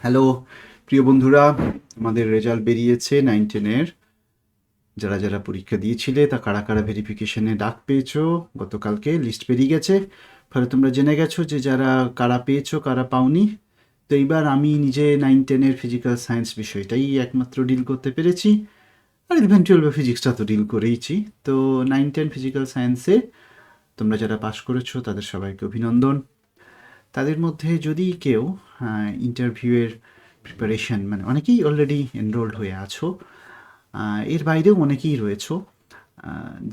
Hello প্রিয় বন্ধুরা, আমাদের রেজাল্ট বেরিয়েছে 9-10-এর। যারা যারা পরীক্ষা দিয়েছিলে তা কারা কারা ভেরিফিকেশনে ডাক পেয়েছো, গতকালকে লিস্ট বেরিয়ে গেছে। ফলে তোমরা জেনে গেছো যে যারা কারা পেয়েছো কারা পাওনি। তো এইবার আমি নিজে 9-10-এর ফিজিক্যাল সায়েন্স বিষয়টাই একমাত্র ডিল করতে পেরেছি, আর 11-12 ফিজিক্সটা তো ডিল করেইছি। তো 9-10 ফিজিক্যাল সায়েন্সে তোমরা যারা পাশ করেছো তাদের সবাইকে অভিনন্দন। তাদের মধ্যে যদি কেউ ইন্টারভিউয়ের প্রিপারেশন, মানে অনেকেই অলরেডি এনরোলড হয়ে আছো, এর বাইরেও অনেকেই রয়েছো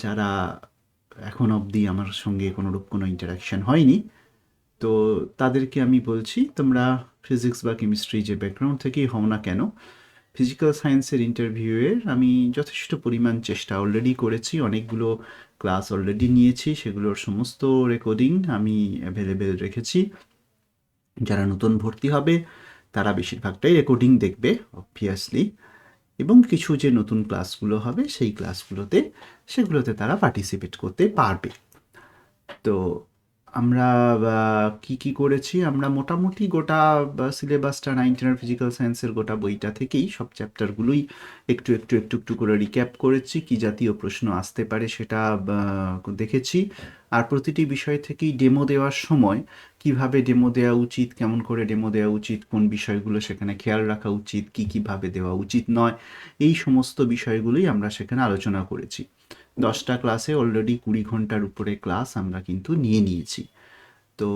যারা এখন অবধি আমার সঙ্গে কোনোরূপ কোনো ইন্টারাকশন হয়নি। তো তাদেরকে আমি বলছি, তোমরা ফিজিক্স বা কেমিস্ট্রি যে ব্যাকগ্রাউন্ড থেকেই হও না কেন, ফিজিক্যাল সায়েন্সের ইন্টারভিউয়ের আমি যথেষ্ট পরিমাণ চেষ্টা অলরেডি করেছি, অনেকগুলো ক্লাস অলরেডি নিয়েছি, সেগুলোর সমস্ত রেকর্ডিং আমি অ্যাভেলেবেল রেখেছি। যারা নতুন ভর্তি হবে তারা বেশিরভাগটাই রেকর্ডিং দেখবে অবভিয়াসলি, এবং কিছু যে নতুন ক্লাসগুলো হবে সেই ক্লাসগুলোতে সেগুলোতে তারা পার্টিসিপেট করতে পারবে। তো আমরা কি কি করেছি, আমরা মোটামুটি গোটা সিলেবাসটা 9-10 ফিজিক্যাল সায়েন্সের গোটা বইটা থেকেই সব চ্যাপ্টারগুলোই একটু একটু একটু একটু করে রিক্যাপ করেছি, কি জাতীয় প্রশ্ন আসতে পারে সেটা দেখেছি। আর প্রতিটি বিষয় থেকেই ডেমো দেওয়ার সময় কিভাবে ডেমো দেওয়া উচিত, কেমন করে ডেমো দেওয়া উচিত, কোন বিষয়গুলো সেখানে খেয়াল রাখা উচিত, কি কিভাবে দেওয়া উচিত নয়, এই সমস্ত বিষয়গুলোই আমরা সেখানে আলোচনা করেছি। 10টা ক্লাসে অলরেডি 20 ঘন্টার উপরে ক্লাস আমরা কিন্তু নিয়ে নিয়েছি। তো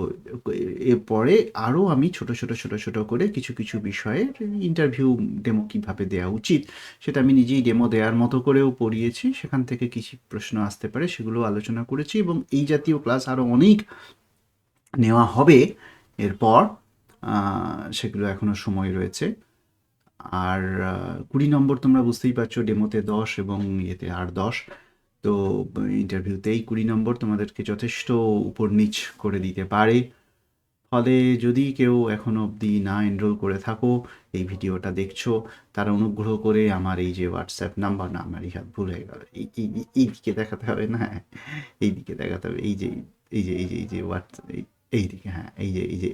এরপরে আরও আমি ছোট ছোট ছোট ছোট করে কিছু কিছু বিষয়ে ইন্টারভিউ ডেমো কিভাবে দেওয়া উচিত সেটা আমি নিজেই ডেমো দেওয়ার মতো করেও পড়িয়েছি, সেখান থেকে কিছু প্রশ্ন আসতে পারে সেগুলো আলোচনা করেছি, এবং এই জাতীয় ক্লাস আরও অনেক নেওয়া হবে এরপর। সেগুলো এখনও সময় রয়েছে। আর 20 নম্বর তোমরা বুঝতেই পারছো, ডেমোতে 10 এবং ইয়েতে আর 10। তো ইন্টারভিউতেই 20 নম্বর তোমাদেরকে যথেষ্ট উপর নিচ করে দিতে পারে। ফলে যদি কেউ এখনও অবধি না এনরোল করে থাকো, এই ভিডিওটা দেখছো, তারা অনুগ্রহ করে আমার এই যে হোয়াটসঅ্যাপ নাম্বার, না আমার এই হাত ভুল হয়ে গেল, এই দিকে দেখাতে হবে না, এই দিকে দেখাতে হবে, এই যে এই যে হোয়াটসঅ্যাপ, এই দিকে, হ্যাঁ,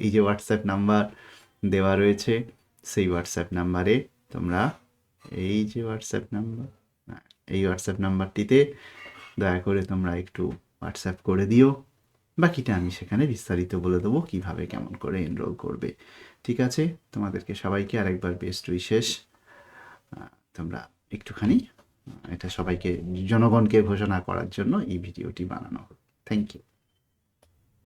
এই যে হোয়াটসঅ্যাপ নাম্বার দেওয়া রয়েছে, সেই হোয়াটসঅ্যাপ নাম্বারে তোমরা, এই যে হোয়াটসঅ্যাপ নাম্বার, এই হোয়াটসঅ্যাপ নাম্বারটিতে দয়া করে তোমরা একটু হোয়াটসঅ্যাপ করে দিও। বাকিটা আমি সেখানে বিস্তারিত বলে দেবো কীভাবে কেমন করে এনরোল করবে। ঠিক আছে, তোমাদেরকে সবাইকে আরেকবার বেস্ট উইশেস। তোমরা একটুখানি এটা সবাইকে, জনগণকে ঘোষণা করার জন্য এই ভিডিওটি বানানো হলো। Thank you.